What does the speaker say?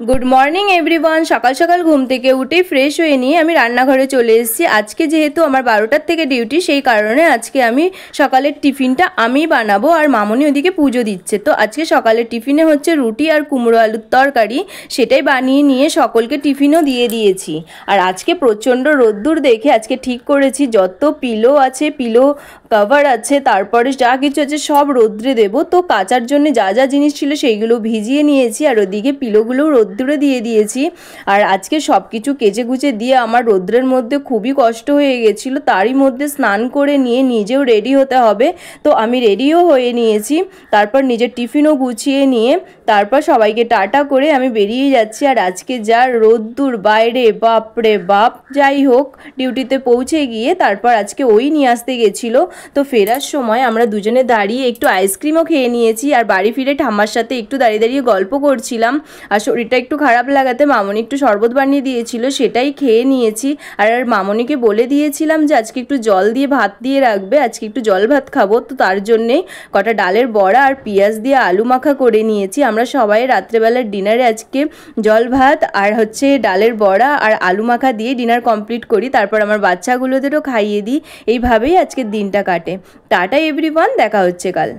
Good morning everyone. सकाल सकाल घूम থেকে উঠে ফ্রেশ হয়ে নিয়ে আমি রান্নাঘরে চলে এসেছি। আজকে যেহেতু আমার 12টার থেকে ডিউটি, সেই কারণে আজকে আমি সকালের টিফিনটা আমি বানাবো আর মামনি ওদিকে পুজো দিচ্ছে। তো আজকে সকালের টিফিনে হচ্ছে রুটি আর কুমড়ো আলুর তরকারি, সেটাই বানিয়ে নিয়ে সকলকে টিফিনও দিয়ে দিয়েছি। আর আজকে প্রচণ্ড রোদ্দুর দেখে আজকে ঠিক করেছি যত পিলো আছে, পিলো কভার আছে, তারপরে যা কিছু আছে সব রোদ্রে দেবো। তো কাচার জন্য যা যা জিনিস ছিল সেইগুলো ভিজিয়ে নিয়েছি আর ওদিকে পিলোগুলো রোদ্দুরে দিয়ে দিয়েছি। আর আজকে সব কিছু কেচে কুচে দিয়ে আমার রোদ্রের মধ্যে খুবই কষ্ট হয়ে গেছিলো, তারই মধ্যে স্নান করে নিয়ে নিজেও রেডি হতে হবে। তো আমি রেডিও হয়ে নিয়েছি, তারপর নিজের টিফিনও গুছিয়ে নিয়ে তারপর সবাইকে টাটা করে আমি বেরিয়ে যাচ্ছি। আর আজকে যা রোদ্দুর বাইরে, বাপরে বাপ। যাই হোক, ডিউটিতে পৌঁছে গিয়ে তারপর আজকে ওই নিয়ে আসতে গেছিলো। তো ফেরার সময় আমরা দুজনে দাঁড়িয়ে একটু আইসক্রিমও খেয়ে নিয়েছি আর বাড়ি ফিরে ঠাম্মার সাথে একটু দাঁড়িয়ে দাঁড়িয়ে গল্প করছিলাম। আর শরীরটা একটু খারাপ লাগাতে মামনি একটু শরবত বানিয়ে দিয়েছিল, সেটাই খেয়ে নিয়েছি। আর মামনিকে বলে দিয়েছিলাম যে আজকে একটু জল দিয়ে ভাত দিয়ে রাখবে, আজকে একটু জল ভাত খাবো। তো তার জন্যে কটা ডালের বড়া আর পেঁয়াজ দিয়ে আলু মাখা করে নিয়েছি। আমরা সবাই রাত্রেবেলার ডিনারে আজকে জল ভাত আর হচ্ছে ডালের বড়া আর আলু মাখা দিয়ে ডিনার কমপ্লিট করি। তারপর আমার বাচ্চাগুলোদেরও খাইয়ে দিই। এইভাবেই আজকের দিনটা কাটে। টাটা এভরিওয়ান, দেখা হচ্ছে কাল।